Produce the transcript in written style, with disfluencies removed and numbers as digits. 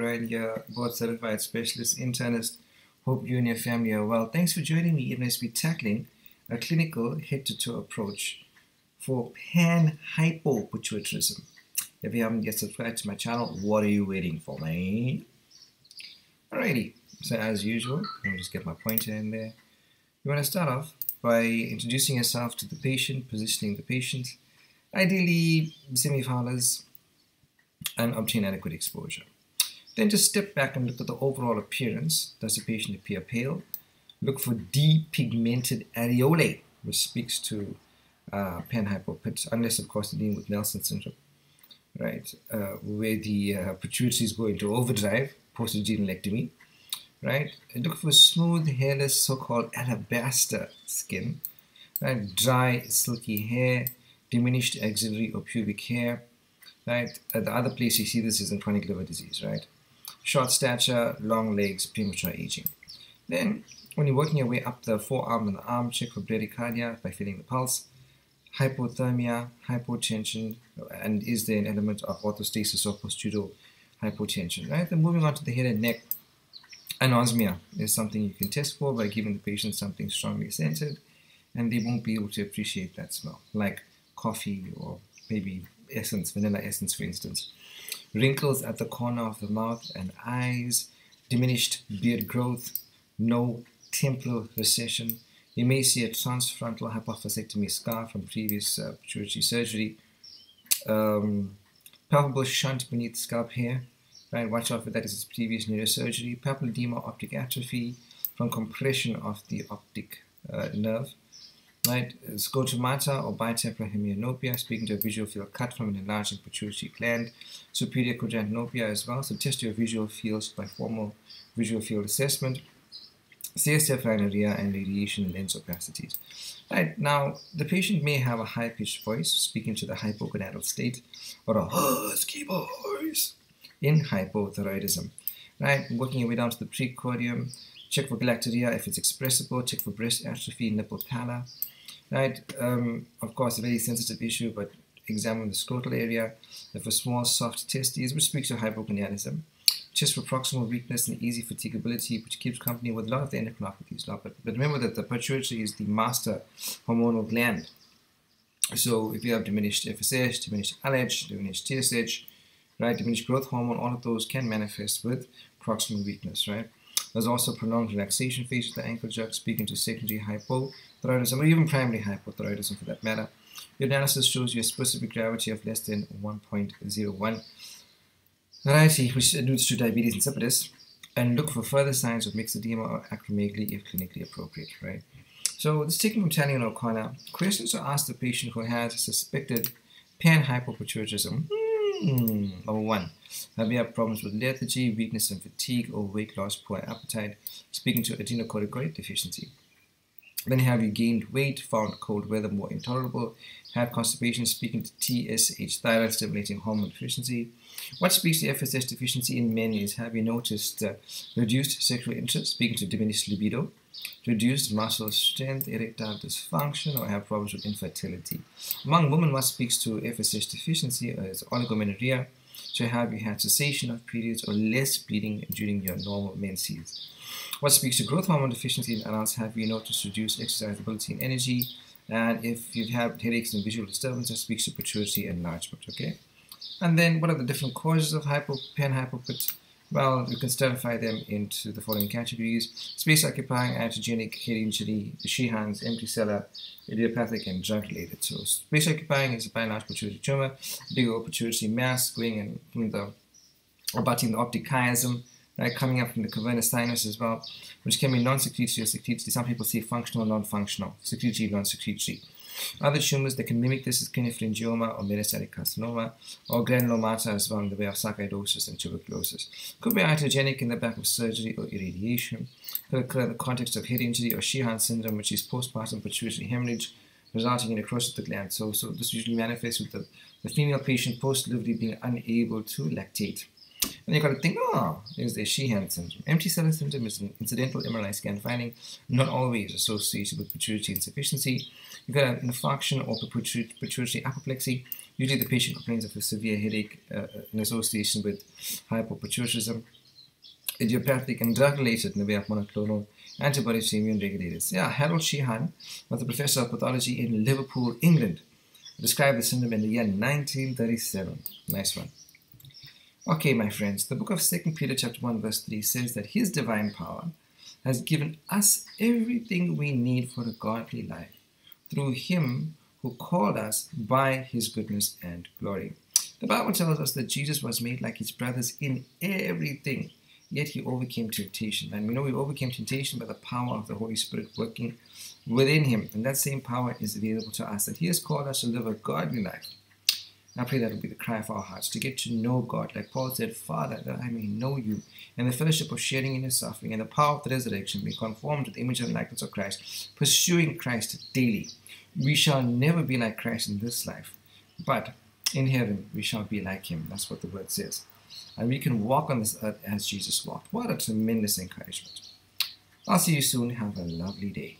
Ryan here, board certified specialist internist. Hope you and your family are well. Thanks for joining me even as we're tackling a clinical head-to-toe approach for Panhypopituitarism. If you haven't yet subscribed to my channel, what are you waiting for, man? Alrighty, so as usual, let me just get my pointer in there. You want to start off by introducing yourself to the patient, positioning the patient, ideally semi-fowlers, and obtain adequate exposure. Then just step back and look at the overall appearance. Does the patient appear pale? Look for depigmented areolae, which speaks to Panhypopit, unless of course you're dealing with Nelson syndrome, right? Where the pituitaries go into overdrive, post-adrenalectomy, right? And look for smooth, hairless, so-called alabaster skin, right? Dry, silky hair, diminished axillary or pubic hair, right? The other place you see this is in chronic liver disease, right? Short stature, long legs, premature aging. Then, when you're working your way up the forearm and the arm, check for bradycardia by feeling the pulse, hypothermia, hypotension, and is there an element of orthostasis or postural hypotension, right? Then moving on to the head and neck, anosmia is something you can test for by giving the patient something strongly scented, and they won't be able to appreciate that smell, like coffee or maybe essence, vanilla essence for instance. Wrinkles at the corner of the mouth and eyes, diminished beard growth, no temporal recession. You may see a transfrontal hypophysectomy scar from previous pituitary surgery. Palpable shunt beneath scalp hair, right? Watch out for that, is previous neurosurgery. Papilledema, optic atrophy from compression of the optic nerve. Right, scotomata or bitemporal hemianopia, speaking to a visual field cut from an enlarging pituitary gland. Superior quadrantenopia as well, so test your visual fields by formal visual field assessment. CSF rhinorrhea and radiation lens opacities. Right, now the patient may have a high-pitched voice, speaking to the hypogonadal state, or a husky voice in hypothyroidism. Right, working your way down to the precordium, check for galactorrhea if it's expressible, check for breast atrophy, nipple pallor. Right, of course, a very sensitive issue, but examine the scrotal area. If a small, soft testes, which speaks to hypogonadism. Chest for proximal weakness and easy fatigability, which keeps company with a lot of the endocrinopathies. But remember that the pituitary is the master hormonal gland. So if you have diminished FSH, diminished LH, diminished TSH, right, diminished growth hormone, all of those can manifest with proximal weakness, right? There's also prolonged relaxation phase with the ankle jerk, speaking to secondary hypothyroidism, or even primary hypothyroidism for that matter. Your analysis shows you a specific gravity of less than 1.01, variety which alludes to diabetes insipidus, and look for further signs of myxedema or acromegaly if clinically appropriate, right? So this taken from Tanya and O'Connor, questions to ask the patient who has suspected panhypopituitarism. Number 1, have you had problems with lethargy, weakness and fatigue, or weight loss, poor appetite, speaking to adrenocorticoid deficiency? Then have you gained weight, found cold weather more intolerable, had constipation, speaking to TSH, thyroid stimulating hormone deficiency? What speaks to FSH deficiency in men is, have you noticed reduced sexual interest, speaking to diminished libido, reduced muscle strength, erectile dysfunction, or have problems with infertility? Among women, what speaks to FSH deficiency is oligomenorrhea. So have you had cessation of periods or less bleeding during your normal menses? What speaks to growth hormone deficiency in adults? Have you noticed reduced exercisability and energy? And if you've had headaches and visual disturbance, that speaks to pituitary enlargement, okay? And then what are the different causes of panhypopit? Well, you can stratify them into the following categories: space-occupying iatrogenic head injury, Sheehan's, empty cellar, idiopathic, and drug-related. So space-occupying is a biological pituitary tumor, big old pituitary mass going and abutting the optic chiasm, right, coming up from the cavernous sinus as well, which can be non-secretory or secretory. Some people say functional, non-functional, secretory, non-secretory. Other tumors that can mimic this is clinopharyngioma or metastatic carcinoma, or granulomata as well in the way of sarcoidosis and tuberculosis. Could be iatrogenic in the back of surgery or irradiation. Could occur in the context of head injury or Sheehan syndrome, which is postpartum pituitary hemorrhage resulting in necrosis of the gland. So this usually manifests with the female patient post-delivery being unable to lactate. And you've got to think, there's the Sheehan syndrome. Empty cellar syndrome is an incidental MRI scan finding, not always associated with pituitary insufficiency. You've got an infarction or pituitary apoplexy, Usually the patient complains of a severe headache in association with hypopituitarism, idiopathic and drug-related in the way of monoclonal antibodies to immune regulators. Yeah, Harold Sheehan was a professor of pathology in Liverpool, England. Described the syndrome in the year 1937. Nice one. Okay, my friends, the book of 2 Peter chapter 1 verse 3 says that his divine power has given us everything we need for a godly life through him who called us by his goodness and glory. The Bible tells us that Jesus was made like his brothers in everything, yet he overcame temptation. And we know he overcame temptation by the power of the Holy Spirit working within him. And that same power is available to us, that he has called us to live a godly life. I pray that will be the cry of our hearts, to get to know God. Like Paul said, Father, that I may know you, and the fellowship of sharing in your suffering, and the power of the resurrection, be conformed to the image and likeness of Christ, pursuing Christ daily. We shall never be like Christ in this life, but in heaven we shall be like him. That's what the word says. And we can walk on this earth as Jesus walked. What a tremendous encouragement. I'll see you soon. Have a lovely day.